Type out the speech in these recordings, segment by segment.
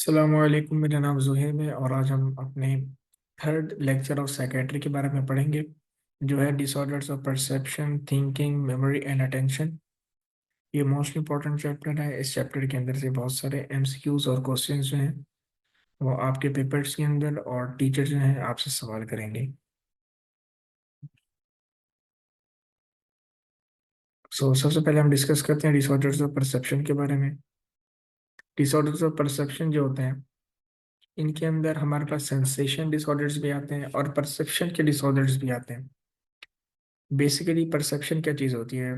अस्सलामुअलैकुम, मेरा नाम जुहेब है और आज हम अपने थर्ड लेक्चर ऑफ साइकेट्री के बारे में पढ़ेंगे, जो है disorders of perception, thinking, memory and attention. ये मोस्ट इंपॉर्टेंट चैप्टर है। इस चैप्टर के अंदर से बहुत सारे एमसीक्यूज और क्वेश्चंस जो हैं वो आपके पेपर्स के अंदर और टीचर जो हैं आपसे सवाल करेंगे। सबसे पहले हम डिस्कस करते हैं डिसऑर्डर्स ऑफ परसेप्शन के बारे में। डिसऑर्डर्स ऑफ परसेप्शन जो होते हैं, इनके अंदर हमारे पास सेंसेशन डिसऑर्डर्स भी आते हैं और परसेप्शन के डिसऑर्डर्स भी आते हैं। बेसिकली परसेप्शन क्या चीज़ होती है?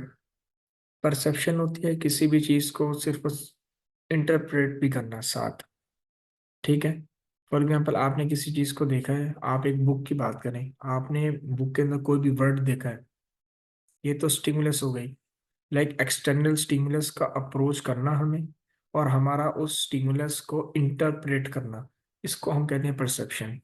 परसेप्शन होती है किसी भी चीज़ को सिर्फ इंटरप्रेट भी करना साथ। ठीक है। फॉर एग्जाम्पल, आपने किसी चीज़ को देखा है, आप एक बुक की बात करें, आपने बुक के अंदर कोई भी वर्ड देखा है, ये तो स्टिमुलस हो गई। लाइक एक्सटर्नल स्टिमुलस का अप्रोच करना हमें, और हमारा उस स्टिमुलस को इंटरप्रेट करना, इसको हम कहते हैं परसेप्शन।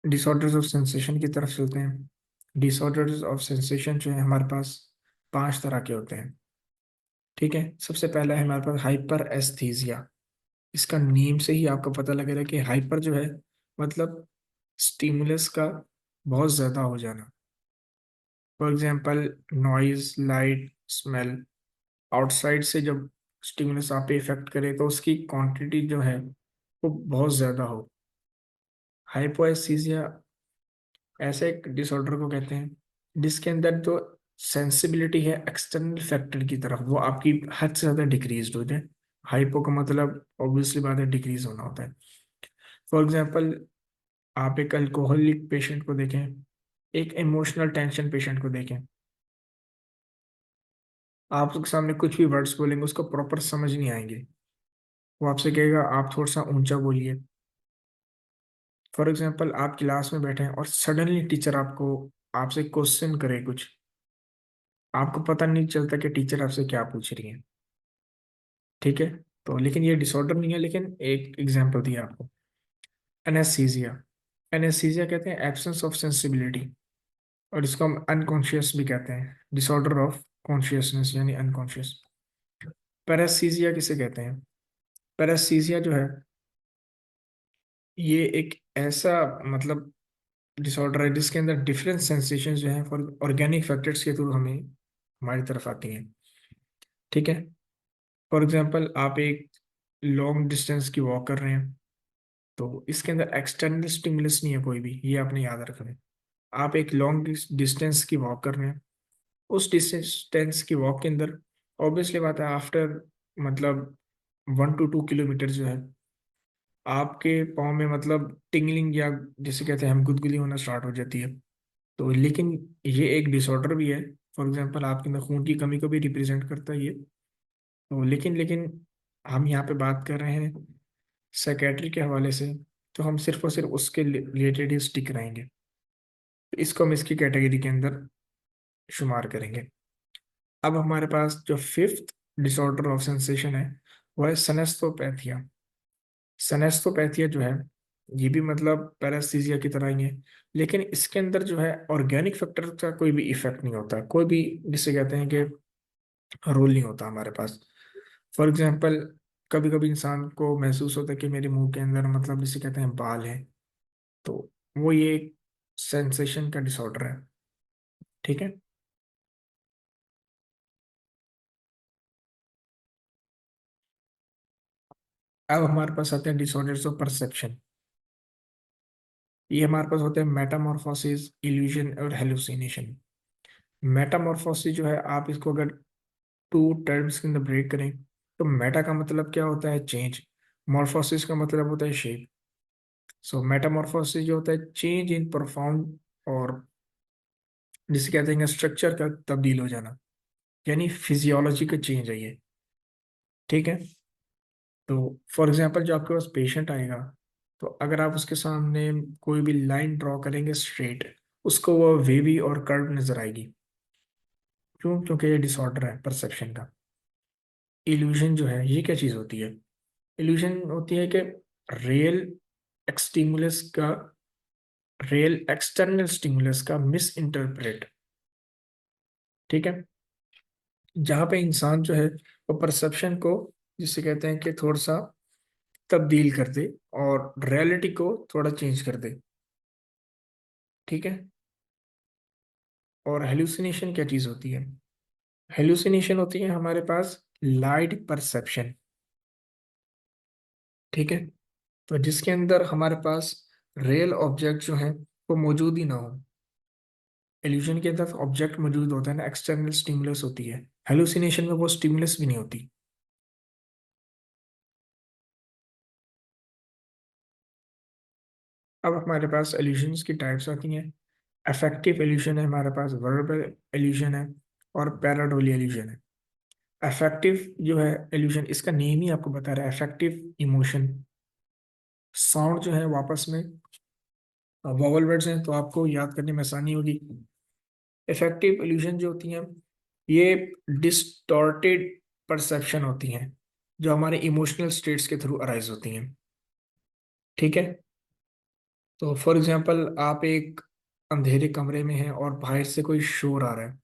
डिसऑर्डर्स ऑफ सेंसेशन की तरफ चलते हैं। डिसऑर्डर्स ऑफ सेंसेशन जो है हमारे पास पांच तरह के होते हैं। ठीक है। सबसे पहला है हमारे पास हाइपर एस्थीजिया। इसका नेम से ही आपको पता लग रहा है कि हाइपर जो है मतलब स्टिमुलस का बहुत ज्यादा हो जाना। For example, noise, light, smell, outside से जब स्टिमुलस आप पे इफेक्ट करे तो उसकी क्वांटिटी जो है वो बहुत ज्यादा हो। हाइपोएस्थीसिया ऐसे एक डिसऑर्डर को कहते हैं जिसके अंदर जो सेंसिबिलिटी है एक्सटर्नल फैक्टर की तरफ, वो आपकी हद से ज्यादा डिक्रीज हो जाए। हाइपो का मतलब ऑब्वियसली बात है डिक्रीज होना होता है। फॉर एग्जाम्पल, आप एक अल्कोहलिक पेशेंट को देखें, एक इमोशनल टेंशन पेशेंट को देखें, आप उसके सामने कुछ भी वर्ड्स बोलेंगे उसको प्रॉपर समझ नहीं आएंगे। वो आपसे कहेगा आप थोड़ा सा ऊंचा बोलिए। फॉर एग्जाम्पल, आप क्लास में बैठे हैं और सडनली टीचर आपको आपसे क्वेश्चन करे कुछ, आपको पता नहीं चलता कि टीचर आपसे क्या पूछ रही है। ठीक है। तो लेकिन ये डिसऑर्डर नहीं है, लेकिन एक एग्जांपल दिया आपको। एनेस्थीसिया। एनेस्थीसिया कहते हैं एब्सेंस ऑफ सेंसिबिलिटी, और इसको हम अनकॉन्शियस भी कहते हैं, डिसऑर्डर ऑफ कॉन्शियसनेस यानी अनकॉन्शियस। पैरास्थीसिया किसे कहते हैं? पैरास्थीसिया जो है ये एक ऐसा मतलब डिसऑर्डर है जिसके अंदर डिफरेंट सेंसेशन जो है फॉर ऑर्गेनिक फैक्टर्स के थ्रू हमें हमारी तरफ आती हैं। ठीक है। फॉर एग्जांपल, आप एक लॉन्ग डिस्टेंस की वॉक कर रहे हैं, तो इसके अंदर एक्सटर्नल स्टिमुलस नहीं है कोई भी, ये आपने याद रखना है। आप एक लॉन्ग डिस्टेंस की वॉक कर रहे हैं, उस डिस्टेंस की वॉक के अंदर ऑब्वियसली बात है आफ्टर मतलब 1 to 2 किलोमीटर जो है आपके पाँव में मतलब टिंगलिंग या जिसे कहते हैं हम गुदगुदी होना स्टार्ट हो जाती है। तो लेकिन ये एक डिसऑर्डर भी है। फॉर एग्जांपल, आपके अंदर खून की कमी को भी रिप्रेजेंट करता है ये। तो लेकिन हम यहाँ पे बात कर रहे हैं साइकेट्री के हवाले से, तो हम सिर्फ और सिर्फ उसके रिलेटेड ही स्टिक रहेंगे। तो इसको हम इसकी कैटेगरी के अंदर शुमार करेंगे। अब हमारे पास जो फिफ्थ डिसऑर्डर ऑफ सेंसेशन है वो है सनेस्थोपैथिया। सनेस्थोपैथिया जो है ये भी मतलब पैरास्थीसिया की तरह ही है, लेकिन इसके अंदर जो है ऑर्गेनिक फैक्टर का कोई भी इफेक्ट नहीं होता, कोई भी जिसे कहते हैं कि रोल नहीं होता हमारे पास। फॉर एग्जाम्पल, कभी कभी इंसान को महसूस होता है कि मेरे मुंह के अंदर मतलब जिसे कहते हैं बाल है, तो वो ये एक सेंसेशन का डिसऑर्डर है। ठीक है। अब हमारे पास आते हैं डिसऑर्डर्स ऑफ परसेप्शन। ये हमारे पास होते हैं मेटामॉर्फोसिस, इल्यूजन और हेलुसिनेशन। मेटामॉर्फोसिस जो है, आप इसको अगर टू टर्म्स के अंदर ब्रेक करें, तो मेटा का मतलब क्या होता है? चेंज। मॉर्फोसिस का मतलब होता है शेप। सो मेटामॉर्फोसिस जो होता है चेंज इन प्रोफाउंड, और जिसे कहते हैं स्ट्रक्चर का तब्दील हो जाना, यानी फिजियोलॉजी का चेंज है ये। ठीक है। तो फॉर एग्जांपल, जो आपके पास पेशेंट आएगा, तो अगर आप उसके सामने कोई भी लाइन ड्रॉ करेंगे स्ट्रेट, उसको वो वेवी और कर्व नजर आएगी। क्यों? क्योंकि ये डिसऑर्डर है परसेप्शन का। इल्यूजन जो है ये क्या चीज होती है? इल्यूजन होती है कि रियल स्टिमुलस का, रियल एक्सटर्नल स्टिमुलस का मिस इंटरप्रेट। ठीक है। जहाँ पे इंसान जो है वो परसेप्शन को जिसे कहते हैं कि थोड़ा सा तब्दील कर दे और रियलिटी को थोड़ा चेंज कर दे। ठीक है। और हेलुसिनेशन क्या चीज होती है? हेलुसिनेशन होती है हमारे पास लाइट परसेप्शन। ठीक है। तो जिसके अंदर हमारे पास रियल ऑब्जेक्ट जो है वो मौजूद ही ना हो। इल्यूजन के अंदर ऑब्जेक्ट मौजूद होता है ना, एक्सटर्नल स्टिमुलस होती है। हेलुसिनेशन में वो स्टिमुलस भी नहीं होती। अब हमारे पास इल्यूजन्स की टाइप्स आती हैं। अफेक्टिव इल्यूजन है हमारे पास, वर्बल इल्यूजन है, और पैराडोली इल्यूजन है। अफेक्टिव जो है इल्यूजन, इसका नेम ही आपको बता रहा है, अफेक्टिव इमोशन। साउंड जो है वापस में वोवल वर्ड्स हैं, तो आपको याद करने में आसानी होगी। इफेक्टिव इल्यूजन जो होती हैं, ये डिस्टॉर्टेड परसेप्शन होती हैं, जो हमारे इमोशनल स्टेट्स के थ्रू अराइज होती हैं। ठीक है। तो फॉर एग्जांपल, आप एक अंधेरे कमरे में हैं और बाहर से कोई शोर आ रहा है,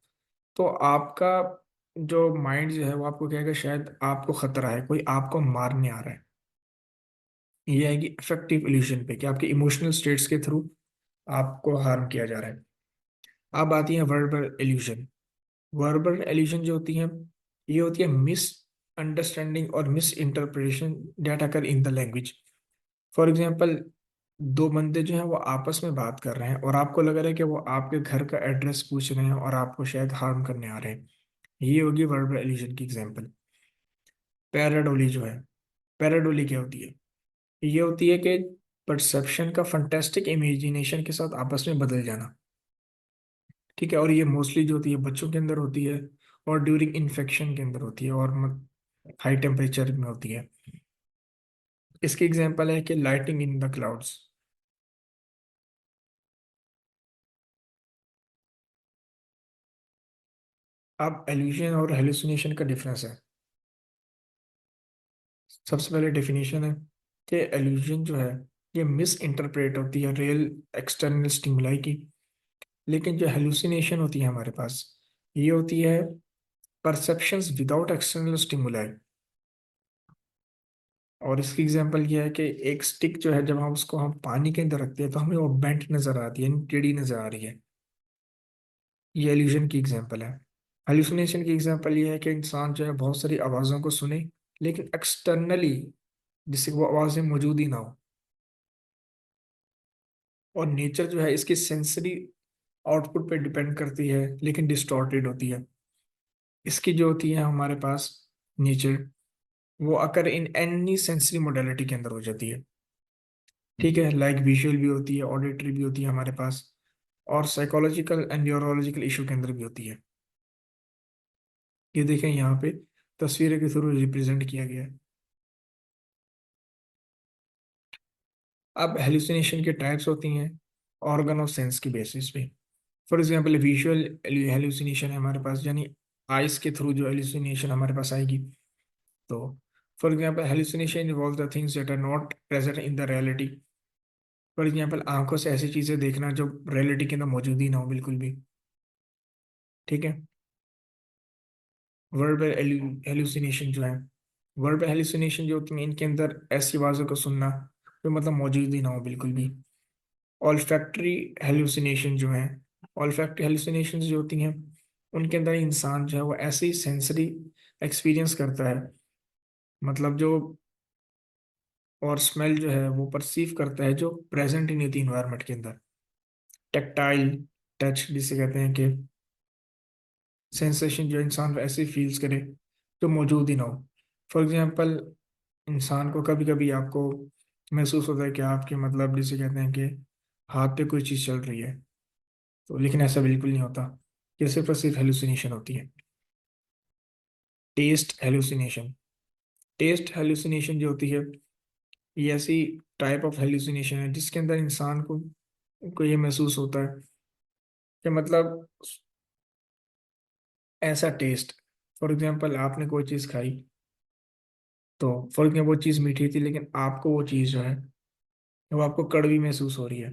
तो आपका जो माइंड जो है वो आपको कहेगा शायद आपको खतरा है, कोई आपको मारने आ रहा है। ये आएगी इफेक्टिव इल्यूजन पे, कि आपके इमोशनल स्टेट्स के थ्रू आपको हार्म किया जा रहा है। अब आती है वर्बल इल्यूजन। वर्बल एल्यूजन जो होती है, ये होती है मिस अंडरस्टैंडिंग और misinterpretation that occur in the language. For example, दो बंदे जो हैं वो आपस में बात कर रहे हैं और आपको लग रहा है कि वो आपके घर का एड्रेस पूछ रहे हैं और आपको शायद हार्म करने आ रहे हैं। ये होगी वर्बल एल्यूजन की एग्जांपल। पैराडोली जो है, पैराडोली क्या होती है? ये होती है कि परसेप्शन का फंटेस्टिक इमेजिनेशन के साथ आपस में बदल जाना। ठीक है। और ये मोस्टली जो होती है बच्चों के अंदर होती है, और ड्यूरिंग इन्फेक्शन के अंदर होती है, और हाई टेम्परेचर में होती है। इसकी एग्जांपल है कि लाइटिंग इन द क्लाउड्स। अब एल्यूजन और हेलुसिनेशन का डिफरेंस है। सबसे पहले डेफिनेशन है कि एल्यूजन जो है ये मिस इंटरप्रेट होती है रियल एक्सटर्नल स्टिमुलाई की। लेकिन जो हेलुसिनेशन होती है हमारे पास, ये होती है परसेप्शंस विदाउट एक्सटर्नल स्टिमुलाई। और इसकी एग्जांपल ये है कि एक स्टिक जो है, जब हम उसको हम पानी के अंदर रखते हैं तो हमें वो बेंट नजर आती है, यानी टेढ़ी नजर आ रही है। ये एल्यूजन की एग्जांपल है। हेलुसिनेशन की एग्जांपल ये है कि इंसान जो है बहुत सारी आवाज़ों को सुने, लेकिन एक्सटर्नली जिससे वो आवाज़ें मौजूद ही ना हो। और नेचर जो है इसकी सेंसरी आउटपुट पे डिपेंड करती है, लेकिन डिस्टॉर्टेड होती है। इसकी जो होती है हमारे पास नेचर, वो अकर इन एनी सेंसरी मोडेलिटी के अंदर हो जाती है। ठीक है। लाइक विजुअल भी होती है, ऑडिटरी भी होती है हमारे पास, और साइकोलॉजिकल एंड न्यूरोलॉजिकल इशू के अंदर भी होती है। ये देखें यहाँ पे तस्वीरें के थ्रू रिप्रेजेंट किया गया है। अब हेलुसिनेशन के टाइप्स होती हैं ऑर्गन ऑफ सेंस की बेसिस पे। फॉर एग्जांपल, विजुअल हेलुसिनेशन है हमारे पास, यानी आइस के थ्रू जो हेलुसिनेशन हमारे पास आएगी। तो for example, hallucination involve the things that are not present in the reality. For example, आंखों से ऐसी चीजें देखना जो रियलिटी के अंदर मौजूद ही ना हो बिल्कुल भी। ठीक है। वर्बल हेलुसिनेशन जो है, वर्बल हेलुसिनेशन जो होती है इनके अंदर ऐसी आवाज़ों को सुनना जो मतलब मौजूद ही ना हो बिल्कुल भी। ऑल्फैक्टरी हेलुसिनेशन जो है, ऑल्फैक्टरी हेलुसिनेशन जो होती हैं उनके अंदर इंसान जो है वो ऐसी सेंसरी एक्सपीरियंस करता है, मतलब जो, और स्मेल जो है वो परसीव करता है जो प्रेजेंट ही नहीं थी इन्वायरमेंट के अंदर। टेक्टाइल टच जिसे कहते हैं कि सेंसेशन जो इंसान ऐसे फील्स करे जो मौजूद ही ना हो। फॉर एग्जांपल, इंसान को कभी कभी आपको महसूस होता है कि आपके मतलब जिसे कहते हैं कि हाथ पे कोई चीज़ चल रही है, तो लेकिन ऐसा बिल्कुल नहीं होता। ये सिर्फ और सिर्फ हेलुसिनेशन होती है। टेस्ट हेलुसिनेशन, टेस्ट हेलुसिनेशन जो होती है, ये ऐसी टाइप ऑफ हेलुसिनेशन है जिसके अंदर इंसान को ये महसूस होता है कि मतलब ऐसा टेस्ट। फॉर एग्जांपल, आपने कोई चीज़ खाई, तो फॉर एग्जाम्पल वो चीज़ मीठी थी, लेकिन आपको वो चीज़ जो है वो आपको कड़वी महसूस हो रही है,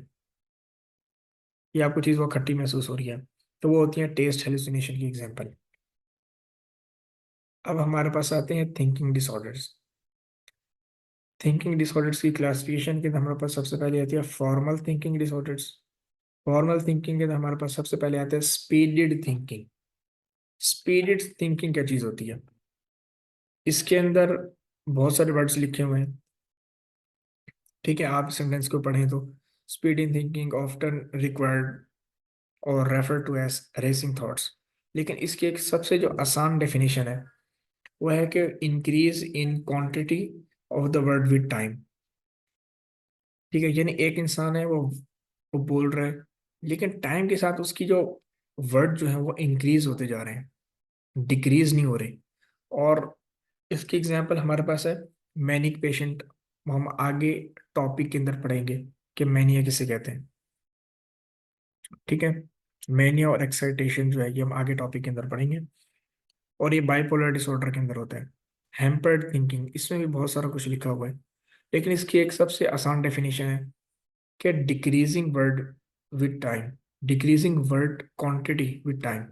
या आपको चीज़ वो खट्टी महसूस हो रही है। तो वो होती है टेस्ट हेलुसिनेशन की एग्जांपल। अब हमारे पास आते हैं थिंकिंग डिसऑर्डर्स। थिंकिंग डिसऑर्डर्स की क्लासिफिकेशन के अंदर हमारे पास सबसे पहले आती है formal thinking disorders. Formal thinking के अंदर हमारे पास सबसे पहले आता है स्पीडेड थिंकिंग। स्पीडेड थिंकिंग क्या चीज होती है? इसके अंदर बहुत सारे वर्ड्स लिखे हुए हैं, ठीक है, आप सेंटेंस को पढ़ें तो speed in thinking often required और refer to as racing thoughts. लेकिन इसकी एक सबसे जो आसान डेफिनेशन है वो है कि increase in quantity of the word with time. ठीक है, यानी एक इंसान है, वो बोल रहा है, लेकिन टाइम के साथ उसकी जो वर्ड जो है वो इंक्रीज होते जा रहे हैं, डिक्रीज नहीं हो रहे। और इसकी एग्जांपल हमारे पास है मैनिक पेशेंट। हम आगे टॉपिक के अंदर पढ़ेंगे कि मैनिया किसे कहते हैं। ठीक है, मैनिया और एक्साइटेशन जो है ये हम आगे टॉपिक के अंदर पढ़ेंगे। और ये बाइपोलर डिसऑर्डर के अंदर होता है। हैम्पर्ड थिंकिंग, इसमें भी बहुत सारा कुछ लिखा हुआ है, लेकिन इसकी एक सबसे आसान डेफिनेशन है कि decreasing word with time, decreasing word quantity with time.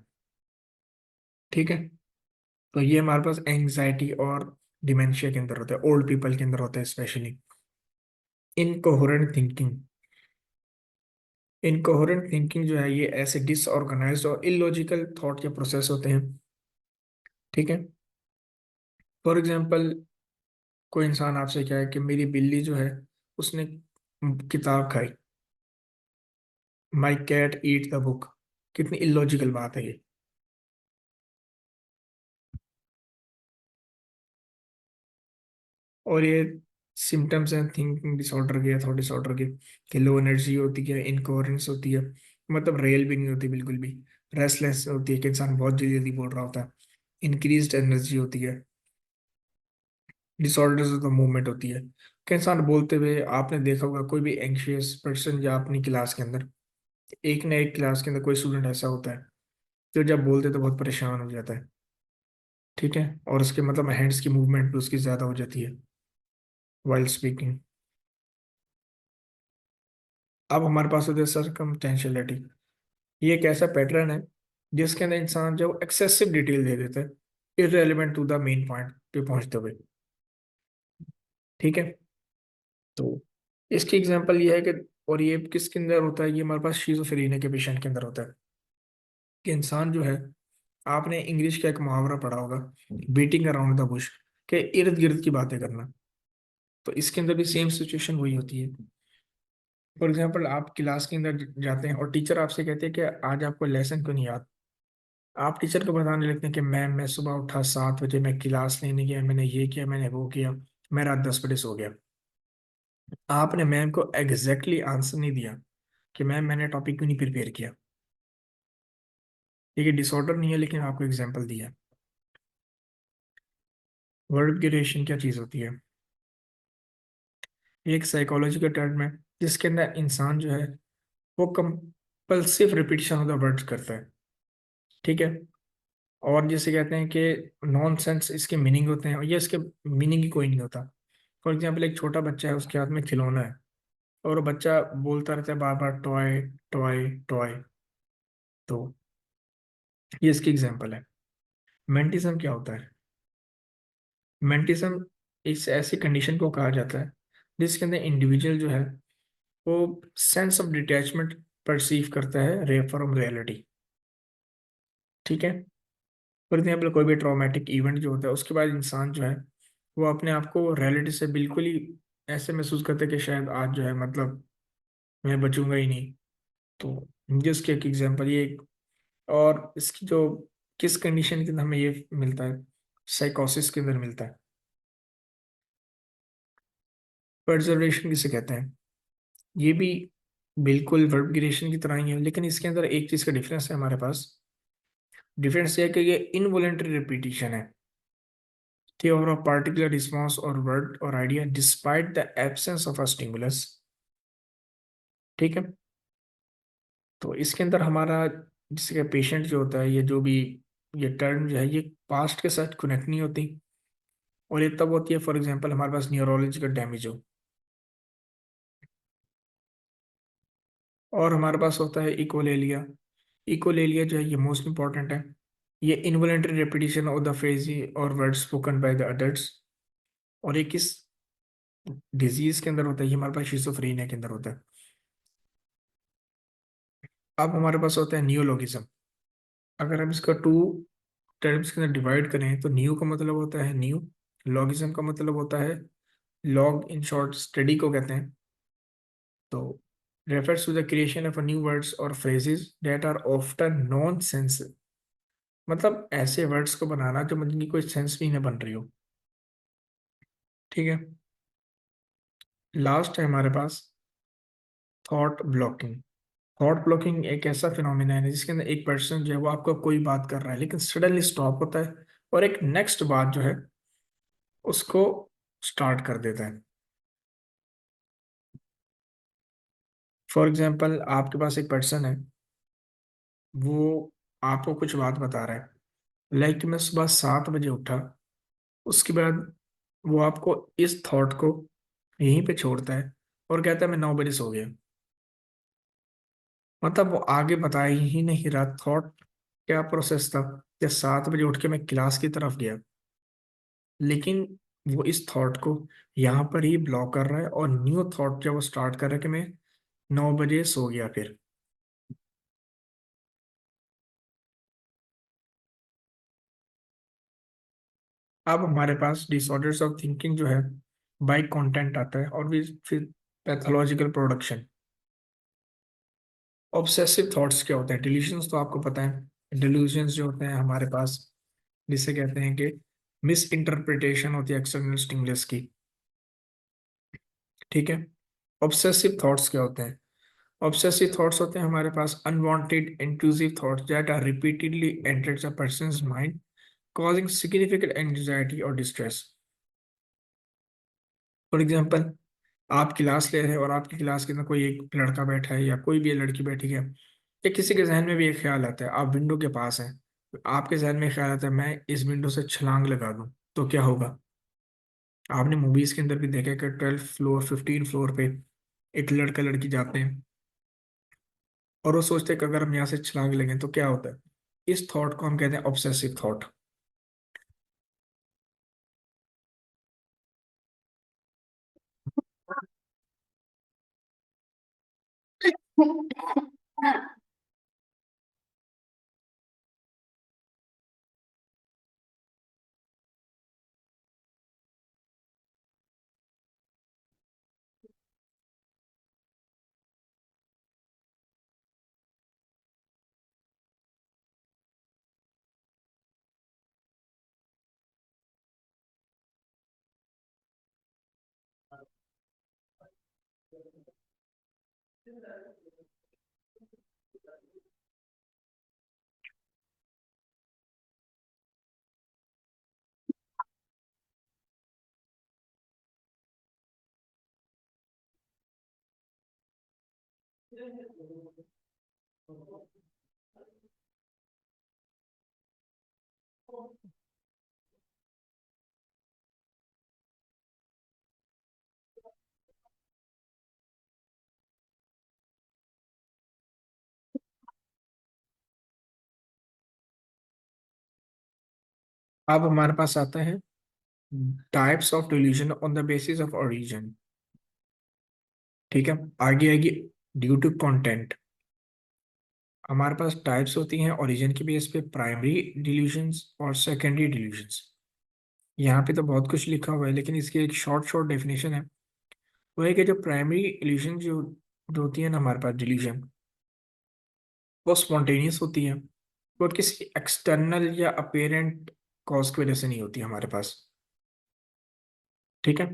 ठीक है, तो ये हमारे पास एंग्जाइटी और डिमेंशिया के अंदर होता है, ओल्ड पीपल के अंदर होता है specially. Incoherent thinking, incoherent thinking जो है ये ऐसे डिसऑर्गेनाइज्ड और इलॉजिकल थॉट के प्रोसेस होते हैं। ठीक है, फॉर एग्जांपल कोई इंसान आपसे क्या है कि मेरी बिल्ली जो है उसने किताब खाई, my cat eat the book. कितनी इलॉजिकल बात है ये। और ये सिम्टम्स हैं थिंकिंग डिसऑर्डर के या थॉट डिसऑर्डर के, कि लो एनर्जी होती है, इनकोहेरेंस होती है, मतलब रियल भी नहीं होती बिल्कुल भी, रेस्टलेस होती है कि इंसान बहुत जल्दी जल्दी बोल रहा होता है, इंक्रीज्ड एनर्जी होती है, डिसऑर्डर्स ऑफ द मूवमेंट होती है कि इंसान बोलते हुए, आपने देखा होगा कोई भी एंग्शियस पर्सन या अपनी क्लास के अंदर, एक ना एक क्लास के अंदर कोई स्टूडेंट ऐसा होता है जो जब बोलते तो बहुत परेशान हो जाता है। ठीक है, और उसके मतलब हैंड्स की मूवमेंट भी उसकी ज्यादा हो जाती है वाइल स्पीकिंग। अब हमारे पास होता है सरकमटेंशियलिटी। ये एक ऐसा पैटर्न है जिसके अंदर इंसान जो एक्सेसिव डिटेल दे देता है irrelevant to the main point पे पहुंचते हुए। ठीक है, तो इसकी एग्जांपल ये है कि, और ये किसके अंदर होता है, ये हमारे पास शिजोफ्रेनिया के पेशेंट के अंदर होता है कि इंसान जो है, आपने इंग्लिश का एक मुहावरा पढ़ा होगा, बीटिंग अराउंड द बुश, के इर्द गिर्द की बातें करना। तो इसके अंदर भी सेम सिचुएशन वही होती है। फॉर एग्जाम्पल आप क्लास के अंदर जाते हैं और टीचर आपसे कहते हैं कि आज आपको लेसन क्यों नहीं याद। आप टीचर को बताने लगते हैं कि मैम मैं सुबह उठा 7 बजे, मैं क्लास लेने गया, मैंने ये किया, मैंने वो किया, मैं रात 10 बजे सो गया। आपने मैम को एग्जैक्टली आंसर नहीं दिया कि मैम मैंने टॉपिक क्यों नहीं प्रिपेयर किया। ये डिसऑर्डर नहीं है, लेकिन आपको एग्जाम्पल दिया। वर्ड ड्यूरेशन क्या चीज़ होती है? ये एक साइकोलॉजिकल टर्म है जिसके अंदर इंसान जो है वो compulsive repetition of the words करता है। ठीक है, और जिसे कहते हैं कि नॉन सेंस इसके मीनिंग होते हैं, और ये इसके मीनिंग ही कोई नहीं होता। फॉर एग्जाम्पल एक छोटा बच्चा है, उसके हाथ में खिलौना है, और वो बच्चा बोलता रहता है बार बार टॉय टॉय टॉय। तो ये इसकी एग्जाम्पल है। मेंटिज्म क्या होता है? मेंटिज्म इस ऐसी कंडीशन को कहा जाता है जिसके अंदर इंडिविजुअल जो है वो सेंस ऑफ डिटैचमेंट परसीव करता है रे फ्रॉम रियलिटी। ठीक है, फॉर एग्जाम्पल कोई भी ट्रॉमेटिक इवेंट जो होता है उसके बाद इंसान जो है वो अपने आप को रियलिटी से बिल्कुल ही ऐसे महसूस करता है कि शायद आज जो है मतलब मैं बचूंगा ही नहीं। तो जिसके एक एग्जाम्पल ये और इसकी जो किस कंडीशन के अंदर हमें ये मिलता है, साइकोसिस के अंदर मिलता है। परजर्वेशन किसे कहते हैं? ये भी बिल्कुल वर्बिफिकेशन की तरह ही है, लेकिन इसके अंदर एक चीज का डिफरेंस है हमारे पास। डिफरेंस ये है कि ये इनवॉलेंटरी रिपीटिशन है ठीक, और a particular response or word or idea despite the absence of a stimulus। ठीक है, तो इसके अंदर हमारा जिसका पेशेंट जो होता है, ये जो भी ये टर्म जो है ये पास्ट के साथ कनेक्ट नहीं होती। और ये तब होती है फॉर एग्जांपल हमारे पास न्यूरोलॉजिकल डैमेज हो, और हमारे पास होता है इकोलेलिया। इकोलेलिया जो है ये मोस्ट इंपॉर्टेंट है। ये involuntary repetition of the phrase और word spoken by the adults. और ये किस डिजीज के अंदर होता है? ये हमारे पास शिजोफ्रेनिया के अंदर होता है। अब हमारे पास होता है नियोलॉगिज्म। अगर हम इसका टू टर्म्स के अंदर डिवाइड करें तो न्यू का मतलब होता है न्यू, लॉगिज्म का मतलब होता है लॉग, इन शॉर्ट स्टडी को कहते हैं। तो refers to the creation of a new words or phrases that are often nonsense, मतलब ऐसे वर्ड्स को बनाना जो मतलब की कोई सेंस भी ना बन रही हो। ठीक है। लास्ट है हमारे पास थॉट ब्लॉकिंग। थॉट ब्लॉकिंग एक ऐसा फिनोमिना है जिसके अंदर एक पर्सन जो है वो आपका कोई बात कर रहा है लेकिन सडनली स्टॉप होता है और एक नेक्स्ट बात जो है उसको स्टार्ट कर देता है। फॉर एग्जाम्पल आपके पास एक पर्सन है, वो आपको कुछ बात बता रहा है, लाइक मैं सुबह 7 बजे उठा। उसके बाद वो आपको इस थॉट को यहीं पे छोड़ता है और कहता है मैं 9 बजे सो गया। मतलब वो आगे बता ही नहीं रहा थॉट क्या प्रोसेस था। या 7 बजे उठ के मैं क्लास की तरफ गया, लेकिन वो इस थॉट को यहाँ पर ही ब्लॉक कर रहा है और न्यू थॉट जब वो स्टार्ट कर रहा है कि मैं 9 बजे सो गया फिर। अब हमारे पास डिसऑर्डर्स ऑफ थिंकिंग जो है बाई कंटेंट आता है और भी फिर पैथोलॉजिकल प्रोडक्शन। ऑब्सेसिव थॉट्स क्या होते हैं? डिल्यूशंस तो आपको पता है। डिल्यूशंस जो होते हैं हमारे पास, जिसे कहते हैं कि मिस इंटरप्रिटेशन होती है एक्सटर्नल स्टिमुलस की। ठीक है। ऑब्सेसिव थॉट्स क्या होते हैं? ऑब्सेसिव थॉट्स होते हैं हमारे पास unwanted intrusive thoughts that are repeatedly enters a person's mind causing significant anxiety or distress। For example आप क्लास ले रहे हैं और आपकी क्लास के अंदर कोई एक लड़का बैठा है या कोई भी लड़की बैठी है, या किसी के जहन में भी एक ख्याल आता है, आप विंडो के पास हैं, आपके जहन में ख्याल आता है मैं इस विंडो से छलांग लगा दूं, तो क्या होगा? आपने मूवीज के अंदर भी देखा है कि 12th फ्लोर 15th फ्लोर पे एक लड़का लड़की जाते हैं और वो सोचते हैं कि अगर हम यहाँ से छलांग लेंगे तो क्या होता है। इस थॉट को हम कहते हैं ऑब्सेसिव थॉट। अब हमारे पास आता है types of delusion on the basis of origin. ठीक है। आगे आएगी ड्यू टू कंटेंट। हमारे पास टाइप्स होती हैं ओरिजिन के बेस पे, प्राइमरी डिल्यूजन्स और सेकेंडरी डिल्यूजन्स। यहाँ पे तो बहुत कुछ लिखा हुआ है लेकिन इसकी एक शॉर्ट शॉर्ट डेफिनेशन है। वो है कि जो प्राइमरी इल्यूजन जो होती है ना हमारे पास डिल्यूजन, वो स्पॉन्टेनियस होती है। वो किसी एक्सटर्नल या अपेरेंट कॉज की वजह से नहीं होती हमारे पास। ठीक है।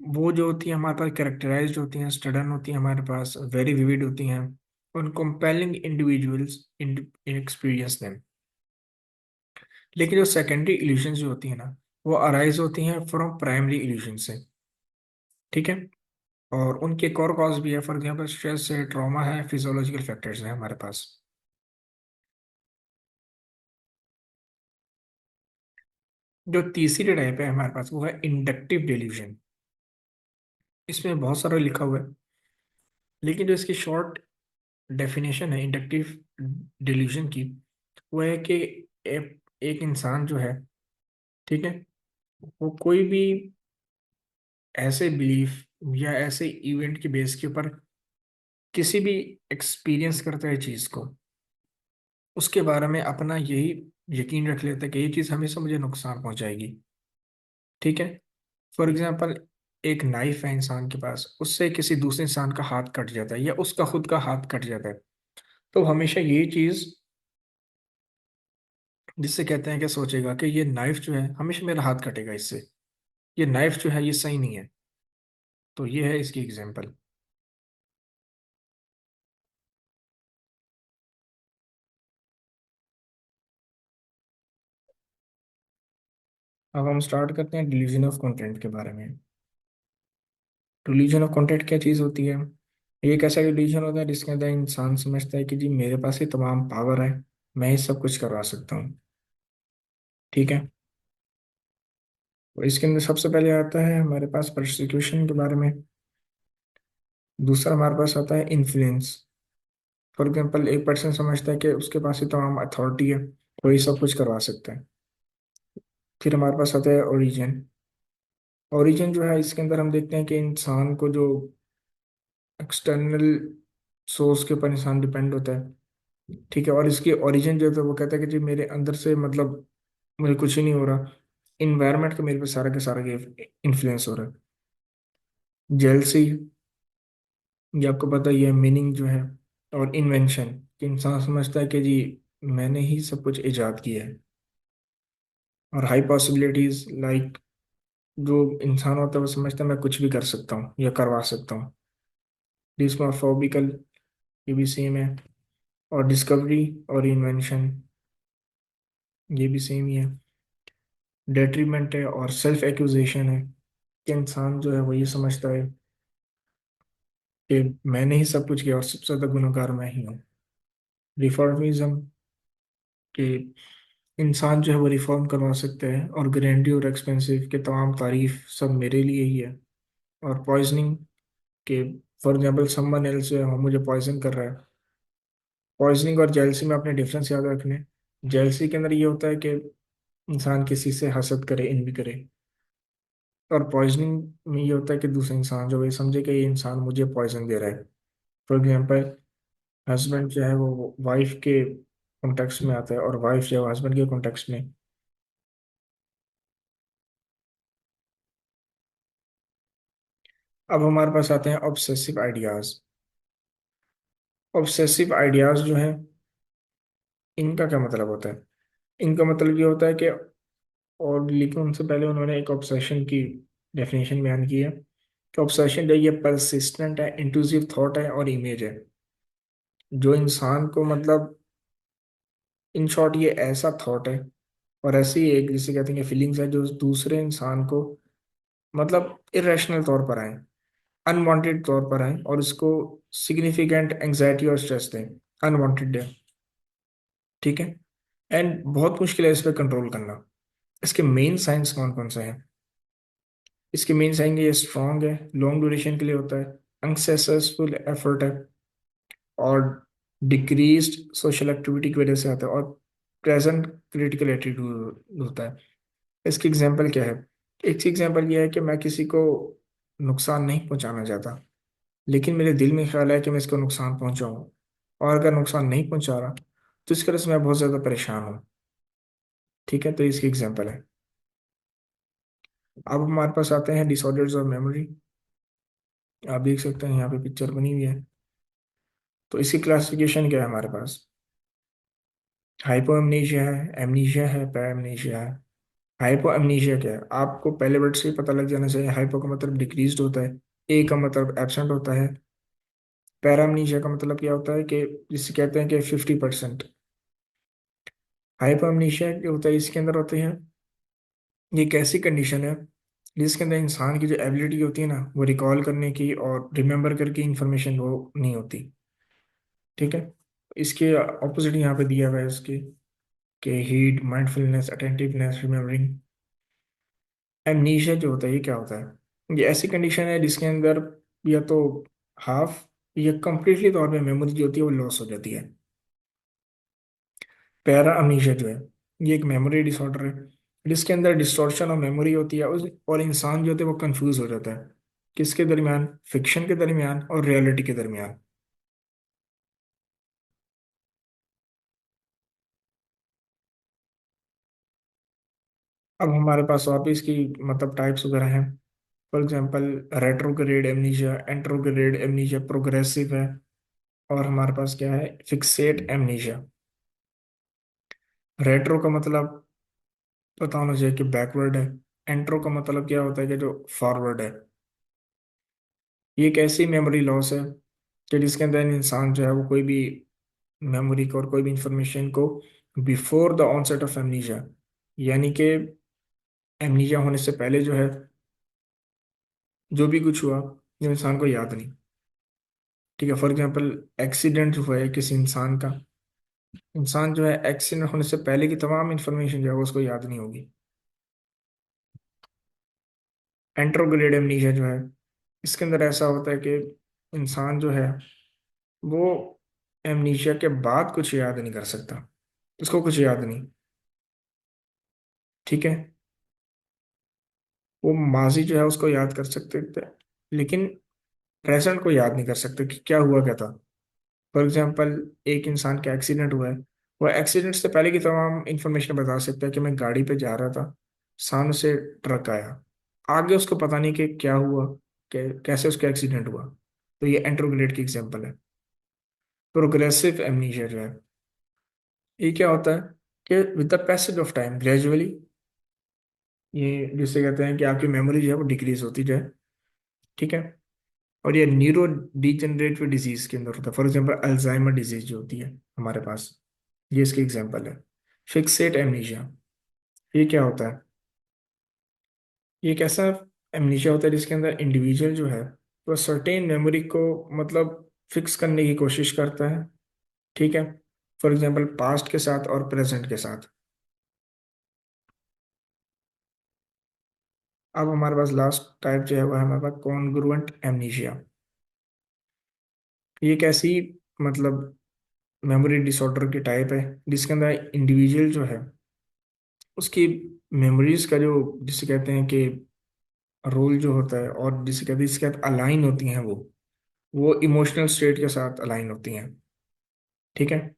वो जो होती है हमारे पास कैरेक्टराइज्ड होती हैं, स्टडन होती हैं, हमारे पास वेरी विविड होती हैं, उन compelling individuals in experience them. लेकिन जो सेकेंडरी इल्यूशंस जो होती है ना, वो अराइज होती हैं फ्रॉम प्राइमरी इल्यूशन से। ठीक है। और उनके एक और कॉज भी है, फॉर एग्जाम्पल स्ट्रेस है, ट्रॉमा है, फिजियोलॉजिकल फैक्टर्स हैं हमारे पास। जो तीसरी टाइप है हमारे पास वो है इंडक्टिव डिल्यूजन। इसमें बहुत सारा लिखा हुआ है लेकिन जो इसकी शॉर्ट डेफिनेशन है इंडक्टिव डिल्यूजन की, वो है कि एक इंसान जो है, ठीक है, वो कोई भी ऐसे बिलीफ या ऐसे इवेंट के बेस के ऊपर किसी भी एक्सपीरियंस करता है चीज को, उसके बारे में अपना यही यकीन रख लेता है कि ये चीज हमेशा मुझे नुकसान पहुंचाएगी। ठीक है। फॉर एग्जाम्पल, एक नाइफ है इंसान के पास, उससे किसी दूसरे इंसान का हाथ कट जाता है या उसका खुद का हाथ कट जाता है, तो हमेशा यही चीज जिससे कहते हैं कि सोचेगा कि ये नाइफ जो है हमेशा मेरा हाथ कटेगा इससे, ये नाइफ जो है ये सही नहीं है। तो ये है इसकी एग्जाम्पल। अब हम स्टार्ट करते हैं डिलीजन ऑफ कंटेंट के बारे में। डिलीजन ऑफ कंटेंट क्या चीज़ होती है? ये एक ऐसा डिलीजन होता है जिसके अंदर इंसान समझता है कि जी मेरे पास ही तमाम पावर है, मैं ही सब कुछ करवा सकता हूँ। ठीक है। और इसके अंदर सबसे पहले आता है हमारे पास प्रोसिक्यूशन के बारे में। दूसरा हमारे पास आता है इन्फ्लुएंस। फॉर एग्जाम्पल, एक पर्सन समझता है कि उसके पास ही तमाम अथॉरिटी है, वो ही सब कुछ करवा सकता है। फिर हमारे पास आता है ओरिजिन। ओरिजिन जो है इसके अंदर हम देखते हैं कि इंसान को जो एक्सटर्नल सोर्स के ऊपर इंसान डिपेंड होता है। ठीक है। और इसकी ओरिजिन जो है तो वो कहता है कि जी मेरे अंदर से मतलब मुझे कुछ ही नहीं हो रहा, इन्वायरमेंट का मेरे पे सारा के सारा इन्फ्लुएंस हो रहा है। जेलसी, ये आपको पता ही है मीनिंग जो है। और इन्वेंशन, कि इंसान समझता है कि जी मैंने ही सब कुछ इजाद किया है। और हाई पॉसिबिलिटीज, लाइक जो इंसान होता है वो समझता है मैं कुछ भी कर सकता हूँ या करवा सकता हूँ। डिस्मोफोबिकल, ये भी सेम है। और डिस्कवरी और इन्वेंशन, ये भी सेम ही है। डेट्रीमेंट है और सेल्फ एक्यूजेशन है, कि इंसान जो है वो ये समझता है कि मैंने ही सब कुछ किया और सबसे ज्यादा गुनहगार मैं ही हूँ। रिफॉर्मिज्म, कि इंसान जो है वो रिफॉर्म करवा सकते हैं। और ग्रैंडियर एक्सपेंसिव, के तमाम तारीफ सब मेरे लिए ही है। और पॉइजनिंग, के फॉर एग्जाम्पल समवन एल्स जो है वो मुझे पॉइजन कर रहा है। पॉइजनिंग और जेलसी में अपने डिफरेंस याद रखने। जेलसी के अंदर ये होता है कि इंसान किसी से हसद करे, इन्वी करे। और पॉइजनिंग में ये होता है कि दूसरा इंसान जो है समझे कि ये इंसान मुझे पॉइजन दे रहा है। फॉर एग्जाम्पल, हस्बैंड जो है वो वाइफ के कॉन्टेक्स्ट में आता है और वाइफ जो है हस्बैंड के कॉन्टेक्स्ट में। अब हमारे पास आते हैं ऑब्सेसिव आइडियाज। ऑब्सेसिव आइडियाज जो है, इनका क्या मतलब होता है? इनका मतलब ये होता है कि, और लेकिन उनसे पहले उन्होंने एक ऑब्सेशन की डेफिनेशन बयान की है कि ऑब्सेशन जो है ये परसिस्टेंट है, इंट्रूसिव थॉट है और इमेज है, जो इंसान को मतलब इन शॉर्ट ये ऐसा थॉट है और ऐसी एक जिसे कहते हैं फीलिंग्स है जो दूसरे इंसान को मतलब इरेशनल तौर पर आए, अनवांटेड तौर पर आए और उसको सिग्निफिकेंट एंग्जाइटी और स्ट्रेस दें। अनवांटेड है। ठीक है। एंड बहुत मुश्किल है इस पर कंट्रोल करना। इसके मेन साइंस कौन कौन से हैं? इसके मेन साइन ये स्ट्रांग है, लॉन्ग ड्यूरेशन के लिए होता है, अनसक्सेसफुल एफर्ट है, और डिक्रीज्ड सोशल एक्टिविटी की वजह से आता है, और प्रेजेंट क्रिटिकल एटीट्यूड होता है। इसकी एग्जांपल क्या है? एक एग्जांपल ये है कि मैं किसी को नुकसान नहीं पहुंचाना चाहता, लेकिन मेरे दिल में ख्याल है कि मैं इसको नुकसान पहुंचाऊं, और अगर नुकसान नहीं पहुंचा रहा तो इस वजह से मैं बहुत ज़्यादा परेशान हूँ। ठीक है। तो इसकी एग्जांपल है। अब हमारे पास आते हैं डिसऑर्डर्स ऑफ मेमोरी। आप देख सकते हैं यहाँ पे पिक्चर बनी हुई है। तो इसकी क्लासिफिकेशन क्या है हमारे पास? हाइपो एमनीशिया है, एमनीशिया है, पैरामनीशिया है। हाइपो एमनीशिया क्या है? आपको पहले वर्ड से ही पता लग जाना चाहिए। हाइपो का मतलब डिक्रीज्ड होता है, ए का मतलब एब्सेंट होता है। पैरामनीशिया का मतलब क्या होता है कि जिसे कहते हैं कि 50%। हाइपो एमनीशिया क्या होता है? इसके अंदर होते हैं, ये एक ऐसी कंडीशन है जिसके अंदर इंसान की जो एबिलिटी होती है ना वो रिकॉल करने की और रिमेम्बर करके इंफॉर्मेशन वो नहीं होती। ठीक है। इसके ऑपोजिट यहाँ पे दिया हुआ है उसके, कि heat, mindfulness, attentiveness, remembering. Amnesia जो होता है ये क्या होता है? ये ऐसी कंडीशन है जिसके अंदर या तो हाफ या कंप्लीटली तौर पे मेमोरी जो होती है वो लॉस हो जाती है। पैरा अमनीशिया जो है, ये एक मेमोरी डिसऑर्डर है जिसके अंदर डिस्टॉर्शन ऑफ मेमोरी होती है और इंसान जो होते हैं वो कंफ्यूज हो जाता है, किसके दरमियान, फिक्शन के दरमियान और रियलिटी के दरमियान। अब हमारे पास और भी इसकी मतलब टाइप्स वगैरह हैं। For example retrograde amnesia, anterograde amnesia, progressive है, और हमारे पास क्या है, फिक्सेट एमनीशिया। रेट्रो का मतलब पता होना चाहिए कि बैकवर्ड है। एंट्रो का मतलब क्या होता है कि जो फॉरवर्ड है। ये एक ऐसी मेमोरी लॉस है कि जिसके अंदर इंसान जो है वो कोई भी मेमोरी को और कोई भी इंफॉर्मेशन को before the onset of amnesia, यानी कि एमनीशिया होने से पहले जो है जो भी कुछ हुआ जो इंसान को याद नहीं। ठीक है, फॉर एग्जांपल एक्सीडेंट हुआ है किसी इंसान का, इंसान जो है एक्सीडेंट होने से पहले की तमाम इंफॉर्मेशन जो है वो उसको याद नहीं होगी। एंट्रोग्रेड एमनीशिया जो है, इसके अंदर ऐसा होता है कि इंसान जो है वो एमनीशिया के बाद कुछ याद नहीं कर सकता, उसको कुछ याद नहीं। ठीक है, वो माजी जो है उसको याद कर सकते थे, लेकिन प्रेजेंट को याद नहीं कर सकते कि क्या हुआ क्या था। फॉर एग्जाम्पल, एक इंसान का एक्सीडेंट हुआ है, वो एक्सीडेंट से पहले की तमाम इंफॉर्मेशन बता सकता है कि मैं गाड़ी पे जा रहा था, सामने से ट्रक आया। आगे उसको पता नहीं कि क्या हुआ, कैसे उसका एक्सीडेंट हुआ। तो ये एंट्रोग्रेड की एग्जांपल है। प्रोग्रेसिव एमनीशिया जो है, ये क्या होता है कि with the passage of time gradually, ये जिसे कहते हैं कि आपकी मेमोरी जो है वो डिक्रीज होती जाए। ठीक है, और ये न्यूरो डिजेनरेटिव डिजीज के अंदर होता है। फॉर एग्जांपल अल्जाइमर डिजीज जो होती है हमारे पास, ये इसकी एग्जांपल है। फिक्सेट एमनीशिया, ये क्या होता है, ये एक ऐसा एमनीशिया होता है जिसके अंदर इंडिविजुअल जो है वो सर्टेन मेमोरी को मतलब फिक्स करने की कोशिश करता है। ठीक है, फॉर एग्जांपल पास्ट के साथ और प्रेजेंट के साथ। अब हमारे पास लास्ट टाइप जो है वो है हमारे पास कॉन्ग्रुएंट एमनीशिया। ये एक ऐसी मतलब मेमोरी डिसऑर्डर की टाइप है जिसके अंदर इंडिविजुअल जो है उसकी मेमोरीज का जो जिसे कहते हैं कि रोल जो होता है, और जिसे कहते हैं इसके साथ अलाइन होती हैं वो इमोशनल स्टेट के साथ अलाइन होती हैं। ठीक है,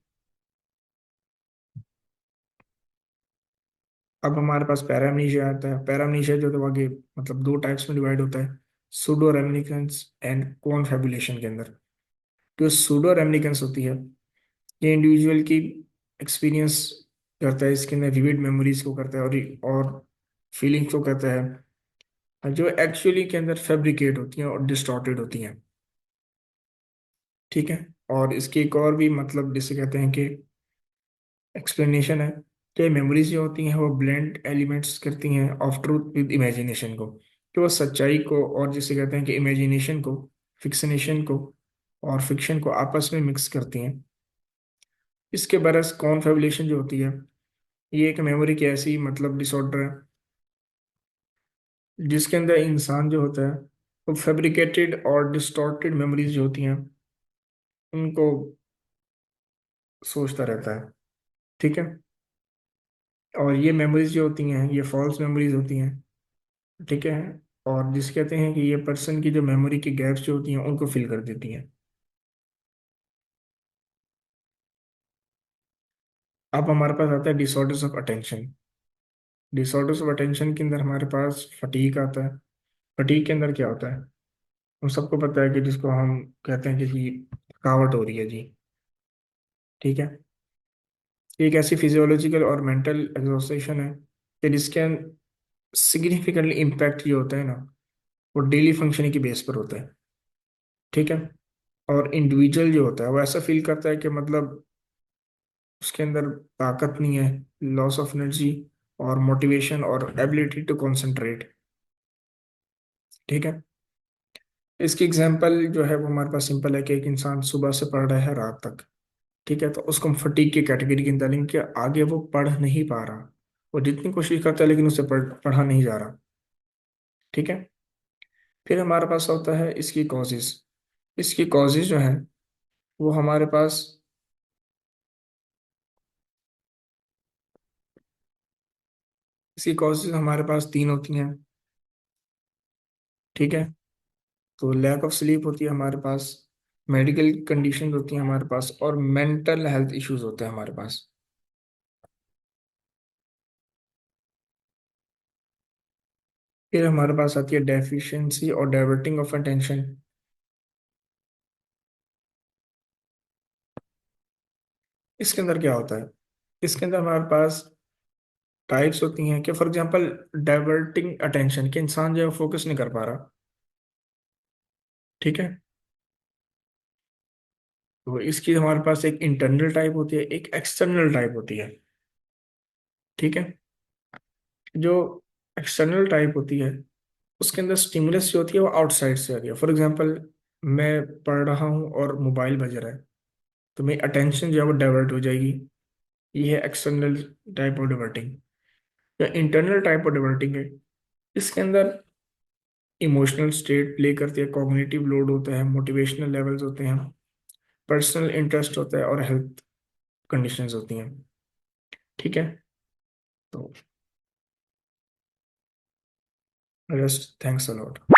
अब हमारे पास पैरामनीशिया आता है। पैरामनीशिया जो तो आगे मतलब दो टाइप्स में डिवाइड होता है, सूडो रेमिनिकेंस एंड कॉन्फेबुलेशन के अंदर। जो सूडो रेमिनिकेंस होती है, ये इंडिविजुअल की एक्सपीरियंस करता है, इसके अंदर विविड मेमोरीज को करता है और फीलिंग्स को करता है, जो एक्चुअली के अंदर फैब्रिकेट होती हैं और डिस्टॉर्टेड होती हैं। ठीक है, और इसकी एक और भी मतलब जिसे कहते हैं कि एक्सप्लेनेशन है कि मेमोरीज जो होती हैं वो ब्लेंड एलिमेंट्स करती हैं ऑफ ट्रूथ विद इमेजिनेशन को, कि वो सच्चाई को और जिसे कहते हैं कि इमेजिनेशन को, फिक्सनेशन को और फिक्शन को आपस में मिक्स करती हैं। इसके बरस कॉन्फेबुलेशन जो होती है, ये एक मेमोरी की ऐसी मतलब डिसऑर्डर है जिसके अंदर इंसान जो होता है वो फैब्रिकेटेड और डिस्टॉर्टेड मेमोरीज जो होती हैं उनको सोचता रहता है। ठीक है, और ये मेमोरीज जो होती हैं ये फॉल्स मेमोरीज होती हैं। ठीक है, और जिसे कहते हैं कि ये पर्सन की जो मेमोरी की गैप्स जो होती हैं उनको फिल कर देती हैं। अब हमारे पास आता है disorders of attention. Disorders of attention के अंदर हमारे पास फटीग आता है। फटीग के अंदर क्या होता है, हम सबको पता है कि जिसको हम कहते हैं कि जी थकावट हो रही है जी। ठीक है, ये एक ऐसी फिजियोलॉजिकल और मेंटल एग्जॉस्टेशन है कि जिसके सिग्निफिकेंटली इम्पैक्ट ये होता है ना, वो डेली फंक्शनिंग की बेस पर होता है। ठीक है, और इंडिविजुअल जो होता है वो ऐसा फील करता है कि मतलब उसके अंदर ताकत नहीं है, लॉस ऑफ एनर्जी और मोटिवेशन और एबिलिटी टू कंसंट्रेट। ठीक है, इसकी एग्जांपल जो है वो हमारे पास सिंपल है कि एक इंसान सुबह से पढ़ रहा है रात तक। ठीक है, तो उसको हम फटीग की कैटेगरी के अंदर लेंगे कि आगे वो पढ़ नहीं पा रहा, वो जितनी कोशिश करता है लेकिन उसे पढ़ा नहीं जा रहा। ठीक है, फिर हमारे पास होता है इसकी कॉजेज। इसकी कॉजेज जो है वो हमारे पास इसकी कॉजेज हमारे पास तीन होती हैं। ठीक है। तो लैक ऑफ स्लीप होती है हमारे पास, मेडिकल कंडीशन होती है हमारे पास, और मेंटल हेल्थ इश्यूज होते हैं हमारे पास। फिर हमारे पास आती है डेफिशिएंसी और डाइवर्टिंग ऑफ अटेंशन। इसके अंदर क्या होता है? इसके अंदर हमारे पास टाइप्स होती हैं कि फॉर एग्जांपल डाइवर्टिंग अटेंशन, कि इंसान जो है फोकस नहीं कर पा रहा। ठीक है। तो इसकी हमारे पास एक इंटरनल टाइप होती है, एक एक्सटर्नल टाइप होती है। ठीक है। जो एक्सटर्नल टाइप होती है उसके अंदर स्टिमुलस जो होती है वो आउटसाइड से आ रही है। फॉर एग्जांपल मैं पढ़ रहा हूँ और मोबाइल बज रहा है, तो मेरी अटेंशन जो है वो डाइवर्ट हो जाएगी। ये है एक्सटर्नल टाइप ऑफ डाइवर्टिंग। या इंटरनल टाइप ऑफ डाइवर्टिंग है, इसके अंदर इमोशनल स्टेट प्ले करती है, कॉग्निटिव लोड होता है, मोटिवेशनल लेवल्स होते हैं, पर्सनल इंटरेस्ट होता है, और हेल्थ कंडीशंस होती हैं। ठीक है। तो जस्ट थैंक्स अ लॉट।